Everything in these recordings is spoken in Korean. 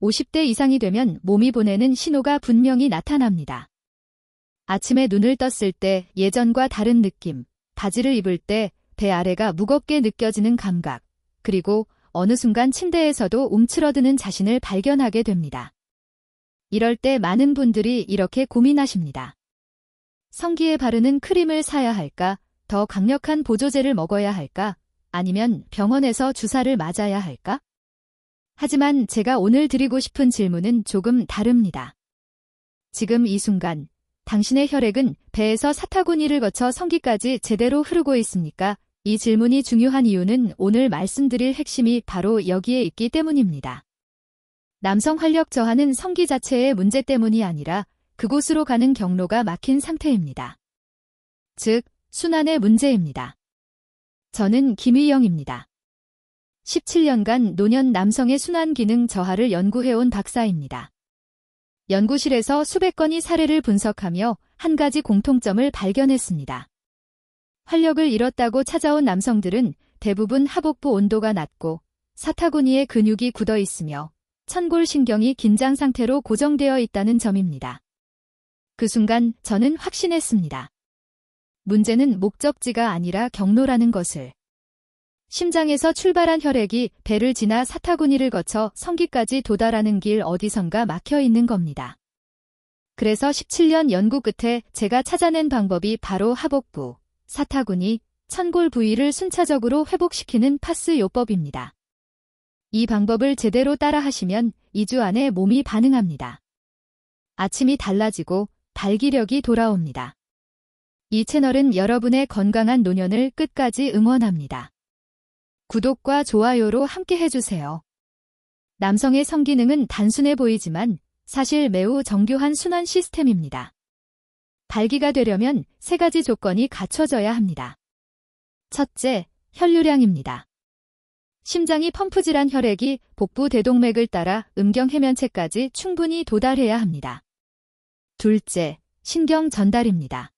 50대 이상이 되면 몸이 보내는 신호가 분명히 나타납니다. 아침에 눈을 떴을 때 예전과 다른 느낌, 바지를 입을 때 배 아래가 무겁게 느껴지는 감각, 그리고 어느 순간 침대에서도 움츠러드는 자신을 발견하게 됩니다. 이럴 때 많은 분들이 이렇게 고민하십니다. 성기에 바르는 크림을 사야 할까? 더 강력한 보조제를 먹어야 할까? 아니면 병원에서 주사를 맞아야 할까? 하지만 제가 오늘 드리고 싶은 질문은 조금 다릅니다. 지금 이 순간, 당신의 혈액은 배에서 사타구니를 거쳐 성기까지 제대로 흐르고 있습니까? 이 질문이 중요한 이유는 오늘 말씀드릴 핵심이 바로 여기에 있기 때문입니다. 남성 활력 저하는 성기 자체의 문제 때문이 아니라 그곳으로 가는 경로가 막힌 상태입니다. 즉, 순환의 문제입니다. 저는 김희영입니다. 17년간 노년 남성의 순환 기능 저하를 연구해온 박사입니다. 연구실에서 수백 건의 사례를 분석하며 한 가지 공통점을 발견했습니다. 활력을 잃었다고 찾아온 남성들은 대부분 하복부 온도가 낮고 사타구니에 근육이 굳어 있으며 천골신경이 긴장 상태로 고정되어 있다는 점입니다. 그 순간 저는 확신했습니다. 문제는 목적지가 아니라 경로라는 것을. 심장에서 출발한 혈액이 배를 지나 사타구니를 거쳐 성기까지 도달하는 길 어디선가 막혀 있는 겁니다. 그래서 17년 연구 끝에 제가 찾아낸 방법이 바로 하복부, 사타구니, 천골 부위를 순차적으로 회복시키는 파스 요법입니다. 이 방법을 제대로 따라 하시면 2주 안에 몸이 반응합니다. 아침이 달라지고 발기력이 돌아옵니다. 이 채널은 여러분의 건강한 노년을 끝까지 응원합니다. 구독과 좋아요로 함께 해주세요. 남성의 성기능은 단순해 보이지만 사실 매우 정교한 순환 시스템입니다. 발기가 되려면 3가지 조건이 갖춰져야 합니다. 첫째, 혈류량입니다. 심장이 펌프질한 혈액이 복부 대동맥을 따라 음경해면체까지 충분히 도달해야 합니다. 둘째, 신경 전달입니다.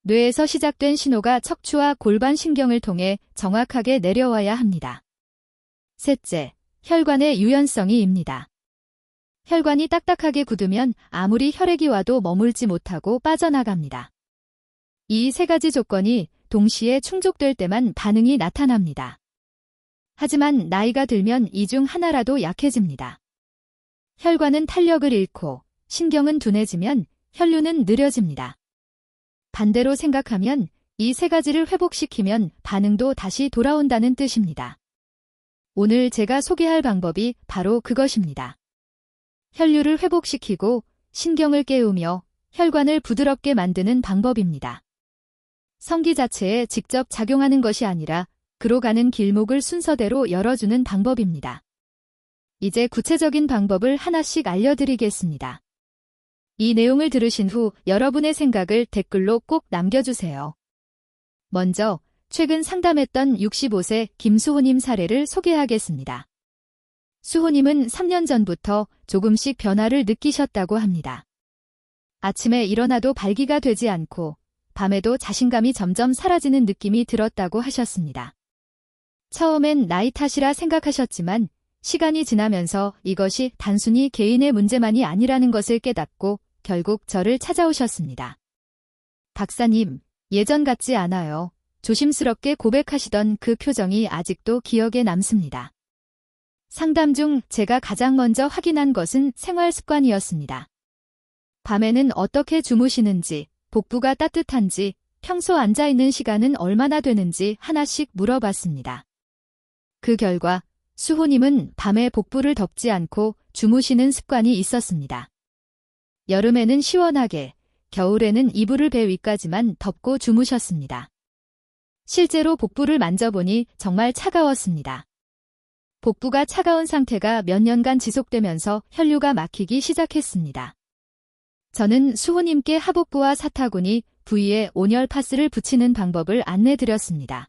뇌에서 시작된 신호가 척추와 골반 신경을 통해 정확하게 내려와야 합니다. 셋째, 혈관의 유연성이입니다. 혈관이 딱딱하게 굳으면 아무리 혈액이 와도 머물지 못하고 빠져나갑니다. 이 3가지 조건이 동시에 충족될 때만 반응이 나타납니다. 하지만 나이가 들면 이 중 하나라도 약해집니다. 혈관은 탄력을 잃고 신경은 둔해지면 혈류는 느려집니다. 반대로 생각하면 이 3가지를 회복시키면 반응도 다시 돌아온다는 뜻입니다. 오늘 제가 소개할 방법이 바로 그것입니다. 혈류를 회복시키고 신경을 깨우며 혈관을 부드럽게 만드는 방법입니다. 성기 자체에 직접 작용하는 것이 아니라 그로 가는 길목을 순서대로 열어주는 방법입니다. 이제 구체적인 방법을 하나씩 알려드리겠습니다. 이 내용을 들으신 후 여러분의 생각을 댓글로 꼭 남겨주세요. 먼저 최근 상담했던 65세 김수호님 사례를 소개하겠습니다. 수호님은 3년 전부터 조금씩 변화를 느끼셨다고 합니다. 아침에 일어나도 발기가 되지 않고 밤에도 자신감이 점점 사라지는 느낌이 들었다고 하셨습니다. 처음엔 나이 탓이라 생각하셨지만 시간이 지나면서 이것이 단순히 개인의 문제만이 아니라는 것을 깨닫고 결국 저를 찾아오셨습니다. 박사님, 예전 같지 않아요. 조심스럽게 고백하시던 그 표정이 아직도 기억에 남습니다. 상담 중 제가 가장 먼저 확인한 것은 생활 습관이었습니다. 밤에는 어떻게 주무시는지, 복부가 따뜻한지, 평소 앉아있는 시간은 얼마나 되는지 하나씩 물어봤습니다. 그 결과 수호님은 밤에 복부를 덮지 않고 주무시는 습관이 있었습니다. 여름에는 시원하게, 겨울에는 이불을 배 위까지만 덮고 주무셨습니다. 실제로 복부를 만져보니 정말 차가웠습니다. 복부가 차가운 상태가 몇 년간 지속되면서 혈류가 막히기 시작했습니다. 저는 수호님께 하복부와 사타구니 부위에 온열 파스를 붙이는 방법을 안내드렸습니다.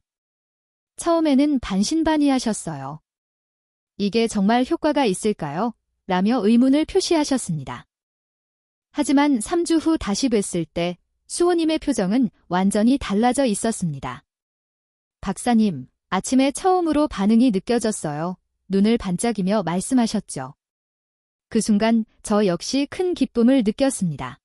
처음에는 반신반의하셨어요. 이게 정말 효과가 있을까요? 라며 의문을 표시하셨습니다. 하지만 3주 후 다시 뵀을 때 수호님의 표정은 완전히 달라져 있었습니다. 박사님, 아침에 처음으로 반응이 느껴졌어요. 눈을 반짝이며 말씀하셨죠. 그 순간 저 역시 큰 기쁨을 느꼈습니다.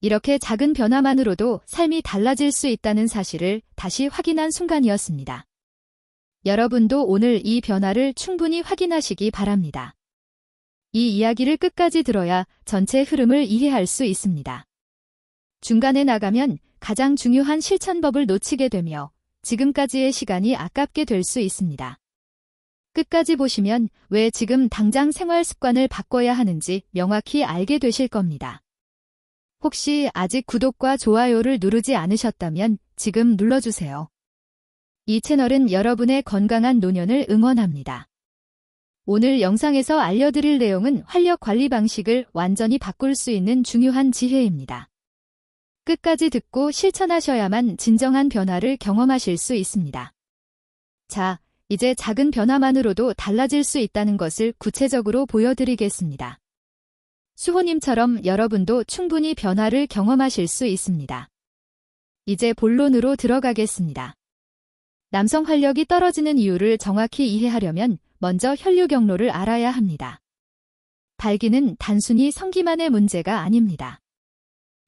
이렇게 작은 변화만으로도 삶이 달라질 수 있다는 사실을 다시 확인한 순간이었습니다. 여러분도 오늘 이 변화를 충분히 확인하시기 바랍니다. 이 이야기를 끝까지 들어야 전체 흐름을 이해할 수 있습니다. 중간에 나가면 가장 중요한 실천법을 놓치게 되며 지금까지의 시간이 아깝게 될 수 있습니다. 끝까지 보시면 왜 지금 당장 생활 습관을 바꿔야 하는지 명확히 알게 되실 겁니다. 혹시 아직 구독과 좋아요를 누르지 않으셨다면 지금 눌러주세요. 이 채널은 여러분의 건강한 노년을 응원합니다. 오늘 영상에서 알려드릴 내용은 활력 관리 방식을 완전히 바꿀 수 있는 중요한 지혜입니다. 끝까지 듣고 실천하셔야만 진정한 변화를 경험하실 수 있습니다. 자, 이제 작은 변화만으로도 달라질 수 있다는 것을 구체적으로 보여드리겠습니다. 수호님처럼 여러분도 충분히 변화를 경험하실 수 있습니다. 이제 본론으로 들어가겠습니다. 남성 활력이 떨어지는 이유를 정확히 이해하려면 먼저 혈류 경로를 알아야 합니다. 발기는 단순히 성기만의 문제가 아닙니다.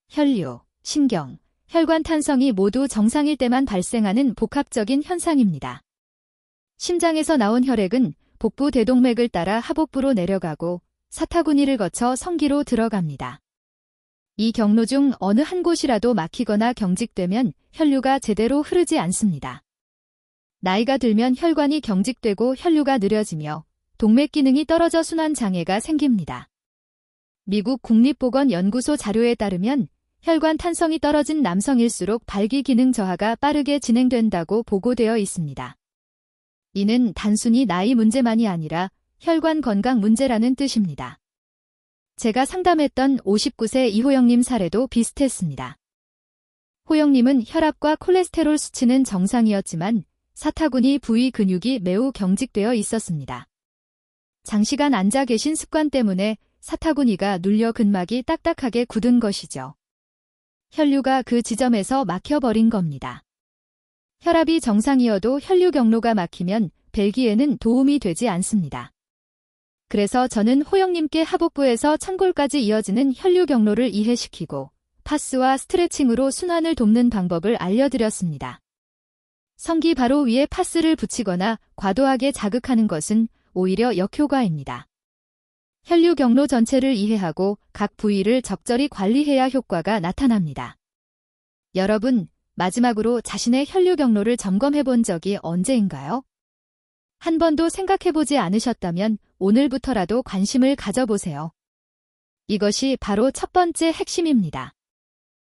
혈류, 신경, 혈관 탄성이 모두 정상일 때만 발생하는 복합적인 현상입니다. 심장에서 나온 혈액은 복부 대동맥을 따라 하복부로 내려가고 사타구니를 거쳐 성기로 들어갑니다. 이 경로 중 어느 한 곳이라도 막히거나 경직되면 혈류가 제대로 흐르지 않습니다. 나이가 들면 혈관이 경직되고 혈류가 느려지며 동맥 기능이 떨어져 순환 장애가 생깁니다. 미국 국립보건연구소 자료에 따르면 혈관 탄성이 떨어진 남성일수록 발기 기능 저하가 빠르게 진행된다고 보고되어 있습니다. 이는 단순히 나이 문제만이 아니라 혈관 건강 문제라는 뜻입니다. 제가 상담했던 59세 이호영님 사례도 비슷했습니다. 호영님은 혈압과 콜레스테롤 수치는 정상이었지만 사타구니 부위 근육이 매우 경직되어 있었습니다. 장시간 앉아 계신 습관 때문에 사타구니가 눌려 근막이 딱딱하게 굳은 것이죠. 혈류가 그 지점에서 막혀버린 겁니다. 혈압이 정상이어도 혈류 경로가 막히면 벨기에는 도움이 되지 않습니다. 그래서 저는 호영님께 하복부에서 천골까지 이어지는 혈류 경로를 이해시키고 파스와 스트레칭으로 순환을 돕는 방법을 알려드렸습니다. 성기 바로 위에 파스를 붙이거나 과도하게 자극하는 것은 오히려 역효과입니다. 혈류 경로 전체를 이해하고 각 부위를 적절히 관리해야 효과가 나타납니다. 여러분, 마지막으로 자신의 혈류 경로를 점검해 본 적이 언제인가요? 한 번도 생각해보지 않으셨다면 오늘부터라도 관심을 가져보세요. 이것이 바로 첫 번째 핵심입니다.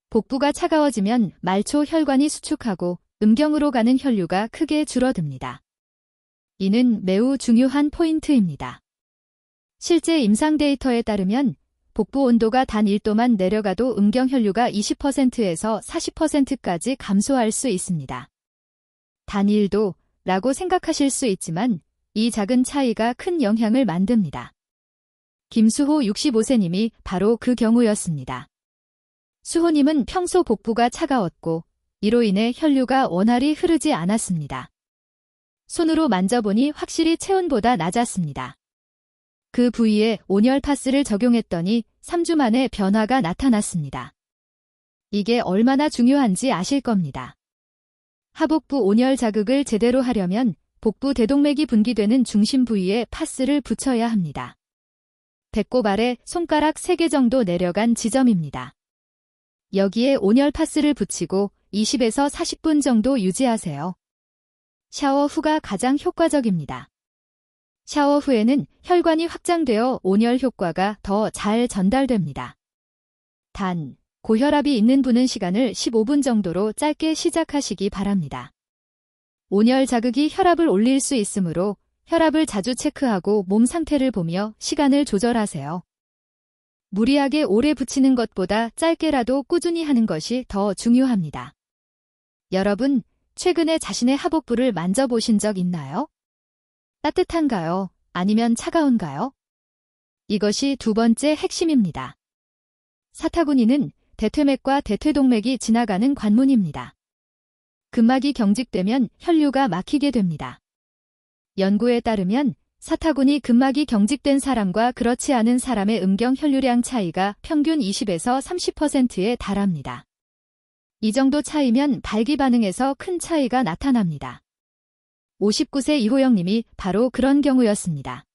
복부가 차가워지면 말초 혈관이 수축하고 음경으로 가는 혈류가 크게 줄어듭니다. 이는 매우 중요한 포인트입니다. 실제 임상 데이터에 따르면 복부 온도가 단 1도만 내려가도 음경 혈류가 20%에서 40%까지 감소할 수 있습니다. 단 1도라고 생각하실 수 있지만 이 작은 차이가 큰 영향을 만듭니다. 김수호 65세님이 바로 그 경우였습니다. 수호님은 평소 복부가 차가웠고 이로 인해 혈류가 원활히 흐르지 않았습니다. 손으로 만져보니 확실히 체온보다 낮았습니다. 그 부위에 온열 파스를 적용했더니 3주 만에 변화가 나타났습니다. 이게 얼마나 중요한지 아실 겁니다. 하복부 온열 자극을 제대로 하려면 복부 대동맥이 분기되는 중심 부위에 파스를 붙여야 합니다. 배꼽 아래 손가락 3개 정도 내려간 지점입니다. 여기에 온열 파스를 붙이고 20에서 40분 정도 유지하세요. 샤워 후가 가장 효과적입니다. 샤워 후에는 혈관이 확장되어 온열 효과가 더 잘 전달됩니다. 단, 고혈압이 있는 분은 시간을 15분 정도로 짧게 시작하시기 바랍니다. 온열 자극이 혈압을 올릴 수 있으므로 혈압을 자주 체크하고 몸 상태를 보며 시간을 조절하세요. 무리하게 오래 붙이는 것보다 짧게라도 꾸준히 하는 것이 더 중요합니다. 여러분, 최근에 자신의 하복부를 만져보신 적 있나요? 따뜻한가요? 아니면 차가운가요? 이것이 두 번째 핵심입니다. 사타구니는 대퇴맥과 대퇴동맥이 지나가는 관문입니다. 근막이 경직되면 혈류가 막히게 됩니다. 연구에 따르면 사타구니 근막이 경직된 사람과 그렇지 않은 사람의 음경 혈류량 차이가 평균 20에서 30%에 달합니다. 이 정도 차이면 발기 반응에서 큰 차이가 나타납니다. 59세 이호영님이 바로 그런 경우였습니다.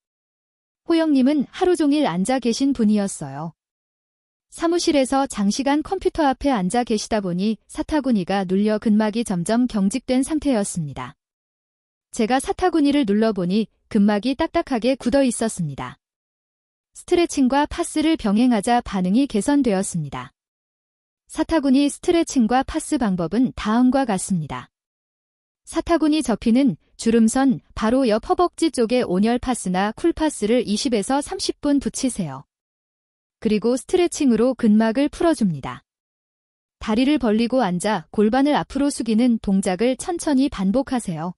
호영님은 하루 종일 앉아 계신 분이었어요. 사무실에서 장시간 컴퓨터 앞에 앉아 계시다 보니 사타구니가 눌려 근막이 점점 경직된 상태였습니다. 제가 사타구니를 눌러보니 근막이 딱딱하게 굳어 있었습니다. 스트레칭과 파스를 병행하자 반응이 개선되었습니다. 사타구니 스트레칭과 파스 방법은 다음과 같습니다. 사타구니 접히는 주름선 바로 옆 허벅지 쪽에 온열 파스나 쿨파스를 20에서 30분 붙이세요. 그리고 스트레칭으로 근막을 풀어줍니다. 다리를 벌리고 앉아 골반을 앞으로 숙이는 동작을 천천히 반복하세요.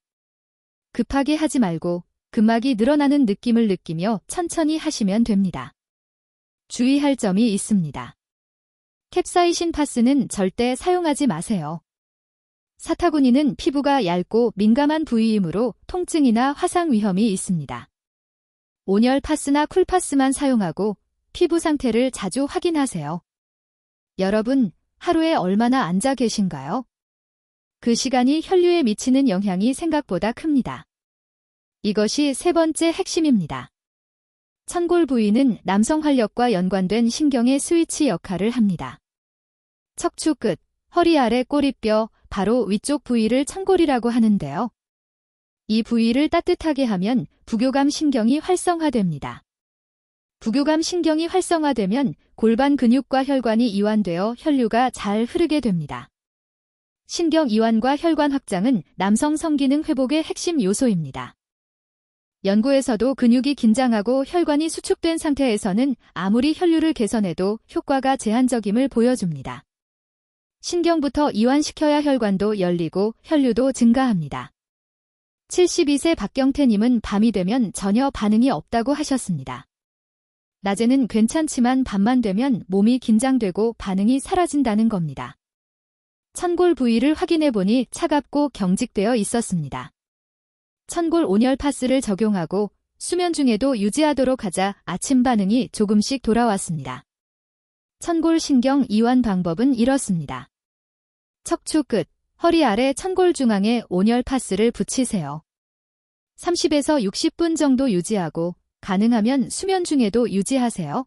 급하게 하지 말고 근막이 늘어나는 느낌을 느끼며 천천히 하시면 됩니다. 주의할 점이 있습니다. 캡사이신 파스는 절대 사용하지 마세요. 사타구니는 피부가 얇고 민감한 부위이므로 통증이나 화상 위험이 있습니다. 온열 파스나 쿨파스만 사용하고 피부 상태를 자주 확인하세요. 여러분, 하루에 얼마나 앉아 계신가요? 그 시간이 혈류에 미치는 영향이 생각보다 큽니다. 이것이 세 번째 핵심입니다. 천골 부위는 남성 활력과 연관된 신경의 스위치 역할을 합니다. 척추 끝, 허리 아래 꼬리뼈, 바로 위쪽 부위를 천골이라고 하는데요. 이 부위를 따뜻하게 하면 부교감 신경이 활성화됩니다. 부교감 신경이 활성화되면 골반 근육과 혈관이 이완되어 혈류가 잘 흐르게 됩니다. 신경 이완과 혈관 확장은 남성 성기능 회복의 핵심 요소입니다. 연구에서도 근육이 긴장하고 혈관이 수축된 상태에서는 아무리 혈류를 개선해도 효과가 제한적임을 보여줍니다. 신경부터 이완시켜야 혈관도 열리고 혈류도 증가합니다. 72세 박경태님은 밤이 되면 전혀 반응이 없다고 하셨습니다. 낮에는 괜찮지만 밤만 되면 몸이 긴장되고 반응이 사라진다는 겁니다. 천골 부위를 확인해보니 차갑고 경직되어 있었습니다. 천골 온열 파스를 적용하고 수면 중에도 유지하도록 하자 아침 반응이 조금씩 돌아왔습니다. 천골 신경 이완 방법은 이렇습니다. 척추 끝, 허리 아래 천골 중앙에 온열 파스를 붙이세요. 30에서 60분 정도 유지하고 가능하면 수면 중에도 유지하세요.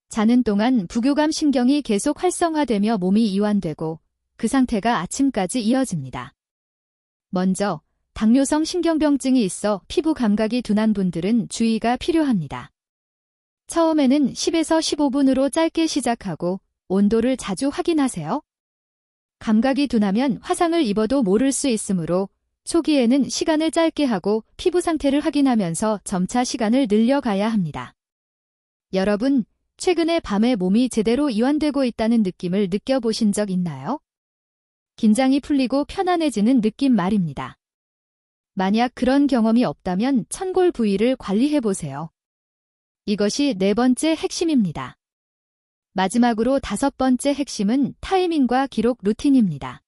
자는 동안 부교감 신경이 계속 활성화되며 몸이 이완되고 그 상태가 아침까지 이어집니다. 먼저 당뇨성 신경병증이 있어 피부 감각이 둔한 분들은 주의가 필요합니다. 처음에는 10에서 15분으로 짧게 시작하고 온도를 자주 확인하세요. 감각이 둔하면 화상을 입어도 모를 수 있으므로 초기에는 시간을 짧게 하고 피부 상태를 확인하면서 점차 시간을 늘려가야 합니다. 여러분, 최근에 밤에 몸이 제대로 이완되고 있다는 느낌을 느껴보신 적 있나요? 긴장이 풀리고 편안해지는 느낌 말입니다. 만약 그런 경험이 없다면 천골 부위를 관리해보세요. 이것이 네 번째 핵심입니다. 마지막으로 다섯 번째 핵심은 타이밍과 기록 루틴입니다.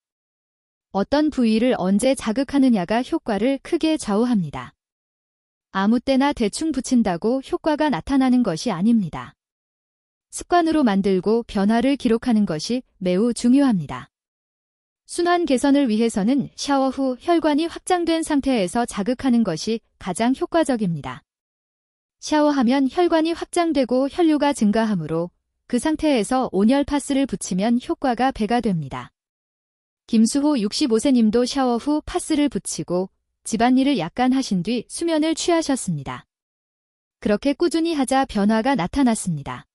어떤 부위를 언제 자극하느냐가 효과를 크게 좌우합니다. 아무 때나 대충 붙인다고 효과가 나타나는 것이 아닙니다. 습관으로 만들고 변화를 기록하는 것이 매우 중요합니다. 순환 개선을 위해서는 샤워 후 혈관이 확장된 상태에서 자극하는 것이 가장 효과적입니다. 샤워하면 혈관이 확장되고 혈류가 증가하므로 그 상태에서 온열 파스를 붙이면 효과가 배가 됩니다. 김수호 65세님도 샤워 후 파스를 붙이고 집안일을 약간 하신 뒤 수면을 취하셨습니다. 그렇게 꾸준히 하자 변화가 나타났습니다.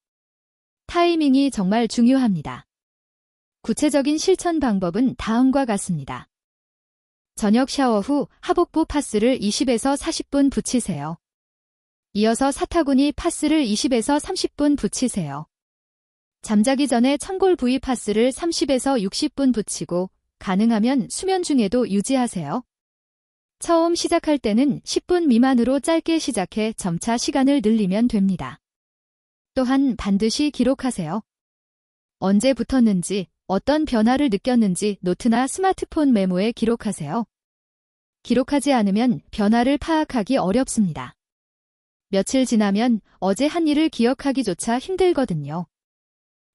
타이밍이 정말 중요합니다. 구체적인 실천 방법은 다음과 같습니다. 저녁 샤워 후 하복부 파스를 20에서 40분 붙이세요. 이어서 사타구니 파스를 20에서 30분 붙이세요. 잠자기 전에 천골 부위 파스를 30에서 60분 붙이고 가능하면 수면 중에도 유지하세요. 처음 시작할 때는 10분 미만으로 짧게 시작해 점차 시간을 늘리면 됩니다. 또한 반드시 기록하세요. 언제 붙었는지, 어떤 변화를 느꼈는지 노트나 스마트폰 메모에 기록하세요. 기록하지 않으면 변화를 파악하기 어렵습니다. 며칠 지나면 어제 한 일을 기억하기조차 힘들거든요.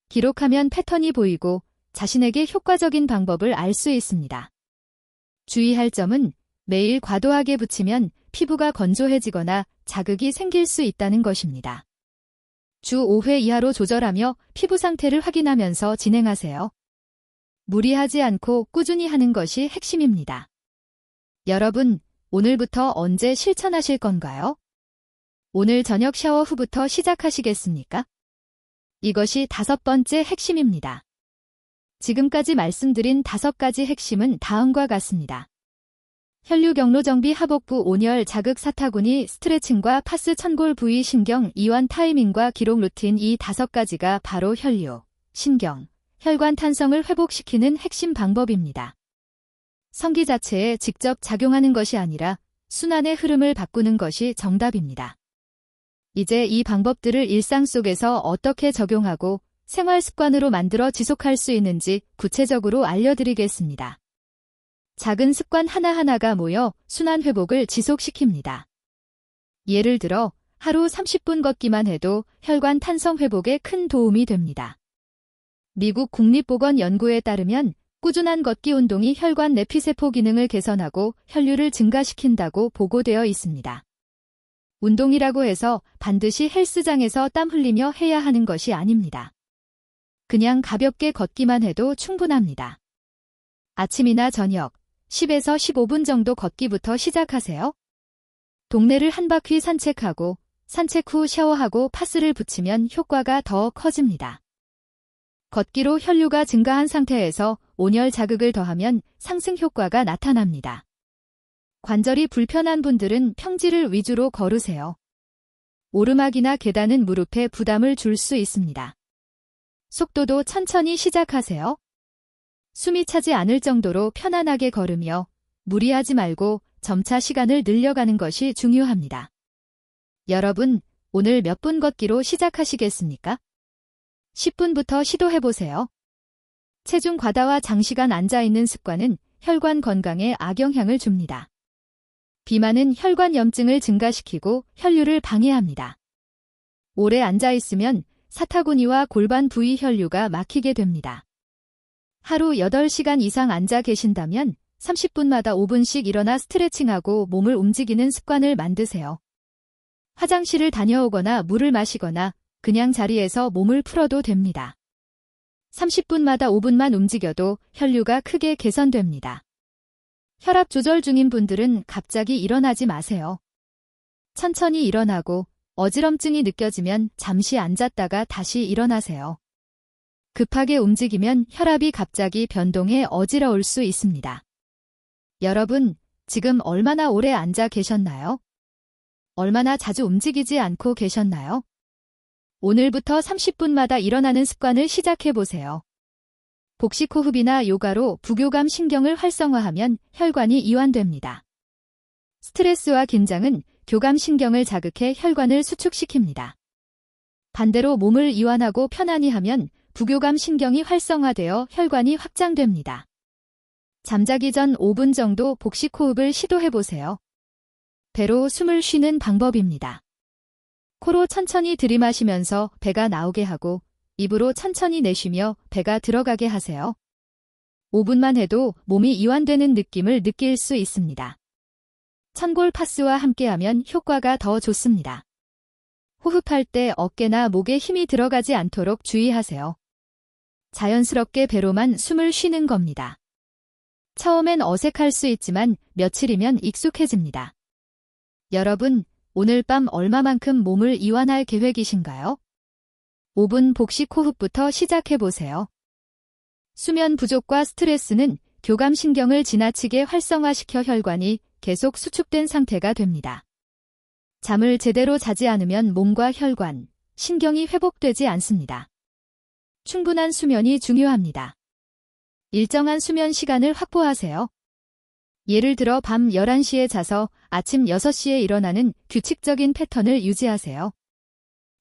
기록하면 패턴이 보이고 자신에게 효과적인 방법을 알 수 있습니다. 주의할 점은 매일 과도하게 붙이면 피부가 건조해지거나 자극이 생길 수 있다는 것입니다. 주 5회 이하로 조절하며 피부 상태를 확인하면서 진행하세요. 무리하지 않고 꾸준히 하는 것이 핵심입니다. 여러분, 오늘부터 언제 실천하실 건가요? 오늘 저녁 샤워 후부터 시작하시겠습니까? 이것이 5번째 핵심입니다. 지금까지 말씀드린 5가지 핵심은 다음과 같습니다. 혈류 경로 정비 하복부 온열 자극 사타구니 스트레칭과 파스 천골 부위 신경 이완 타이밍과 기록 루틴 이 5가지가 바로 혈류, 신경, 혈관 탄성을 회복시키는 핵심 방법입니다. 성기 자체에 직접 작용하는 것이 아니라 순환의 흐름을 바꾸는 것이 정답입니다. 이제 이 방법들을 일상 속에서 어떻게 적용하고 생활 습관으로 만들어 지속할 수 있는지 구체적으로 알려드리겠습니다. 작은 습관 하나하나가 모여 순환 회복을 지속시킵니다. 예를 들어 하루 30분 걷기만 해도 혈관 탄성 회복에 큰 도움이 됩니다. 미국 국립보건연구에 따르면 꾸준한 걷기 운동이 혈관 내피세포 기능을 개선하고 혈류를 증가시킨다고 보고되어 있습니다. 운동이라고 해서 반드시 헬스장에서 땀 흘리며 해야 하는 것이 아닙니다. 그냥 가볍게 걷기만 해도 충분합니다. 아침이나 저녁 10에서 15분 정도 걷기부터 시작하세요. 동네를 한 바퀴 산책하고 산책 후 샤워하고 파스를 붙이면 효과가 더 커집니다. 걷기로 혈류가 증가한 상태에서 온열 자극을 더하면 상승 효과가 나타납니다. 관절이 불편한 분들은 평지를 위주로 걸으세요. 오르막이나 계단은 무릎에 부담을 줄 수 있습니다. 속도도 천천히 시작하세요. 숨이 차지 않을 정도로 편안하게 걸으며 무리하지 말고 점차 시간을 늘려가는 것이 중요합니다. 여러분, 오늘 몇 분 걷기로 시작하시겠습니까? 10분부터 시도해보세요. 체중 과다와 장시간 앉아있는 습관은 혈관 건강에 악영향을 줍니다. 비만은 혈관염증을 증가시키고 혈류를 방해합니다. 오래 앉아있으면 사타구니와 골반 부위 혈류가 막히게 됩니다. 하루 8시간 이상 앉아 계신다면 30분마다 5분씩 일어나 스트레칭하고 몸을 움직이는 습관을 만드세요. 화장실을 다녀오거나 물을 마시거나 그냥 자리에서 몸을 풀어도 됩니다. 30분마다 5분만 움직여도 혈류가 크게 개선됩니다. 혈압 조절 중인 분들은 갑자기 일어나지 마세요. 천천히 일어나고 어지럼증이 느껴지면 잠시 앉았다가 다시 일어나세요. 급하게 움직이면 혈압이 갑자기 변동해 어지러울 수 있습니다. 여러분, 지금 얼마나 오래 앉아 계셨나요? 얼마나 자주 움직이지 않고 계셨나요? 오늘부터 30분마다 일어나는 습관을 시작해보세요. 복식 호흡이나 요가로 부교감 신경을 활성화하면 혈관이 이완됩니다. 스트레스와 긴장은 교감 신경을 자극해 혈관을 수축시킵니다. 반대로 몸을 이완하고 편안히 하면 부교감 신경이 활성화되어 혈관이 확장됩니다. 잠자기 전 5분 정도 복식 호흡을 시도해보세요. 배로 숨을 쉬는 방법입니다. 코로 천천히 들이마시면서 배가 나오게 하고 입으로 천천히 내쉬며 배가 들어가게 하세요. 5분만 해도 몸이 이완되는 느낌을 느낄 수 있습니다. 천골 파스와 함께하면 효과가 더 좋습니다. 호흡할 때 어깨나 목에 힘이 들어가지 않도록 주의하세요. 자연스럽게 배로만 숨을 쉬는 겁니다. 처음엔 어색할 수 있지만 며칠이면 익숙해집니다. 여러분, 오늘 밤 얼마만큼 몸을 이완할 계획이신가요? 5분 복식 호흡부터 시작해보세요. 수면 부족과 스트레스는 교감신경을 지나치게 활성화시켜 혈관이 계속 수축된 상태가 됩니다. 잠을 제대로 자지 않으면 몸과 혈관, 신경이 회복되지 않습니다. 충분한 수면이 중요합니다. 일정한 수면 시간을 확보하세요. 예를 들어 밤 11시에 자서 아침 6시에 일어나는 규칙적인 패턴을 유지하세요.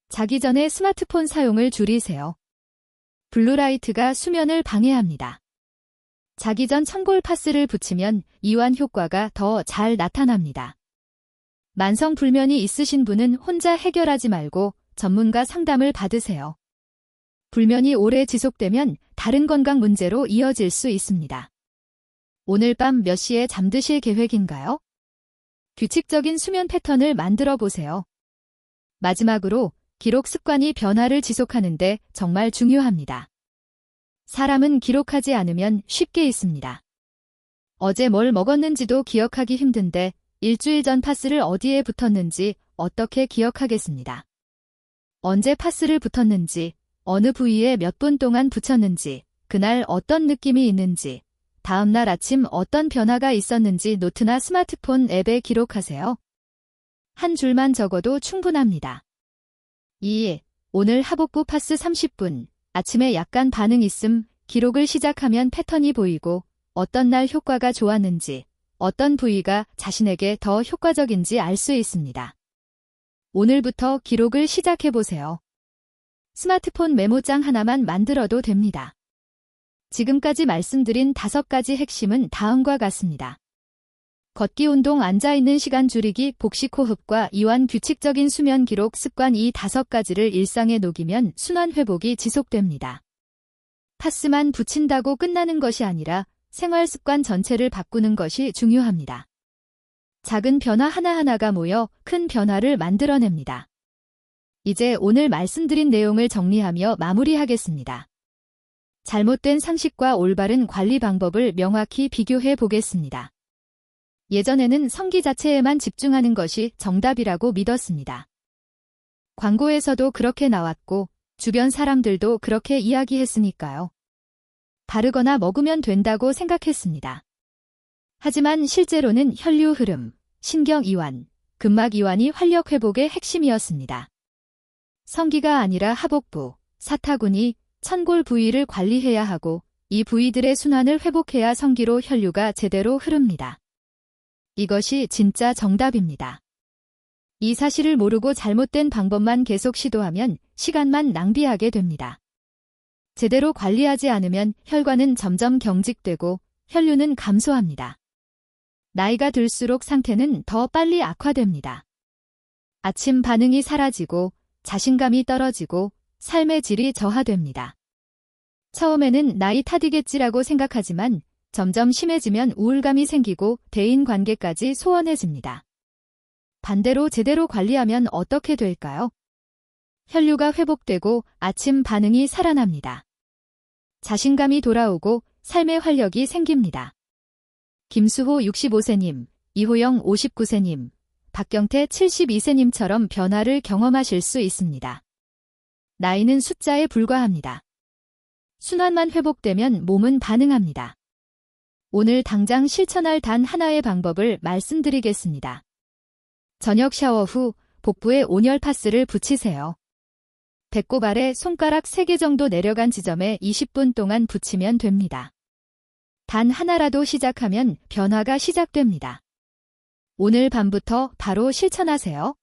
자기 전에 스마트폰 사용을 줄이세요. 블루라이트가 수면을 방해합니다. 자기 전 천골 파스를 붙이면 이완 효과가 더 잘 나타납니다. 만성 불면이 있으신 분은 혼자 해결하지 말고 전문가 상담을 받으세요. 불면이 오래 지속되면 다른 건강 문제로 이어질 수 있습니다. 오늘 밤 몇 시에 잠드실 계획인가요? 규칙적인 수면 패턴을 만들어 보세요. 마지막으로 기록 습관이 변화를 지속하는데 정말 중요합니다. 사람은 기록하지 않으면 쉽게 잊습니다. 어제 뭘 먹었는지도 기억하기 힘든데 일주일 전 파스를 어디에 붙었는지 어떻게 기억하겠습니다. 언제 파스를 붙었는지, 어느 부위에 몇 분 동안 붙였는지, 그날 어떤 느낌이 있는지, 다음날 아침 어떤 변화가 있었는지 노트나 스마트폰 앱에 기록하세요. 한 줄만 적어도 충분합니다. 2. 오늘 하복부 파스 30분, 아침에 약간 반응 있음, 기록을 시작하면 패턴이 보이고 어떤 날 효과가 좋았는지, 어떤 부위가 자신에게 더 효과적인지 알 수 있습니다. 오늘부터 기록을 시작해보세요. 스마트폰 메모장 하나만 만들어도 됩니다. 지금까지 말씀드린 5가지 핵심은 다음과 같습니다. 걷기 운동 앉아있는 시간 줄이기 복식 호흡과 이완 규칙적인 수면 기록 습관 이 5가지를 일상에 녹이면 순환 회복이 지속됩니다. 파스만 붙인다고 끝나는 것이 아니라 생활 습관 전체를 바꾸는 것이 중요합니다. 작은 변화 하나하나가 모여 큰 변화를 만들어냅니다. 이제 오늘 말씀드린 내용을 정리하며 마무리하겠습니다. 잘못된 상식과 올바른 관리 방법을 명확히 비교해 보겠습니다. 예전에는 성기 자체에만 집중하는 것이 정답이라고 믿었습니다. 광고에서도 그렇게 나왔고 주변 사람들도 그렇게 이야기했으니까요. 바르거나 먹으면 된다고 생각했습니다. 하지만 실제로는 혈류 흐름, 신경 이완, 근막 이완이 활력 회복의 핵심이었습니다. 성기가 아니라 하복부, 사타구니, 천골 부위를 관리해야 하고 이 부위들의 순환을 회복해야 성기로 혈류가 제대로 흐릅니다. 이것이 진짜 정답입니다. 이 사실을 모르고 잘못된 방법만 계속 시도하면 시간만 낭비하게 됩니다. 제대로 관리하지 않으면 혈관은 점점 경직되고 혈류는 감소합니다. 나이가 들수록 상태는 더 빨리 악화됩니다. 아침 반응이 사라지고 자신감이 떨어지고 삶의 질이 저하됩니다. 처음에는 나이 탓이겠지라고 생각하지만 점점 심해지면 우울감이 생기고 대인관계까지 소원해집니다. 반대로 제대로 관리하면 어떻게 될까요? 혈류가 회복되고 아침 반응이 살아납니다. 자신감이 돌아오고 삶의 활력이 생깁니다. 김수호 65세님, 이호영 59세님, 박경태 72세님처럼 변화를 경험하실 수 있습니다. 나이는 숫자에 불과합니다. 순환만 회복되면 몸은 반응합니다. 오늘 당장 실천할 단 하나의 방법을 말씀드리겠습니다. 저녁 샤워 후 복부에 온열 파스를 붙이세요. 배꼽 아래 손가락 3개 정도 내려간 지점에 20분 동안 붙이면 됩니다. 단 하나라도 시작하면 변화가 시작됩니다. 오늘 밤부터 바로 실천하세요.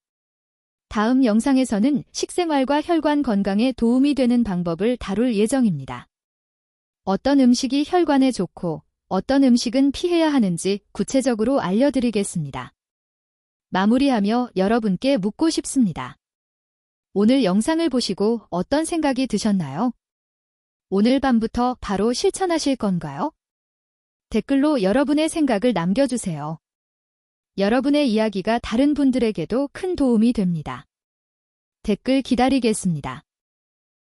다음 영상에서는 식생활과 혈관 건강에 도움이 되는 방법을 다룰 예정입니다. 어떤 음식이 혈관에 좋고 어떤 음식은 피해야 하는지 구체적으로 알려드리겠습니다. 마무리하며 여러분께 묻고 싶습니다. 오늘 영상을 보시고 어떤 생각이 드셨나요? 오늘 밤부터 바로 실천하실 건가요? 댓글로 여러분의 생각을 남겨주세요. 여러분의 이야기가 다른 분들에게도 큰 도움이 됩니다. 댓글 기다리겠습니다.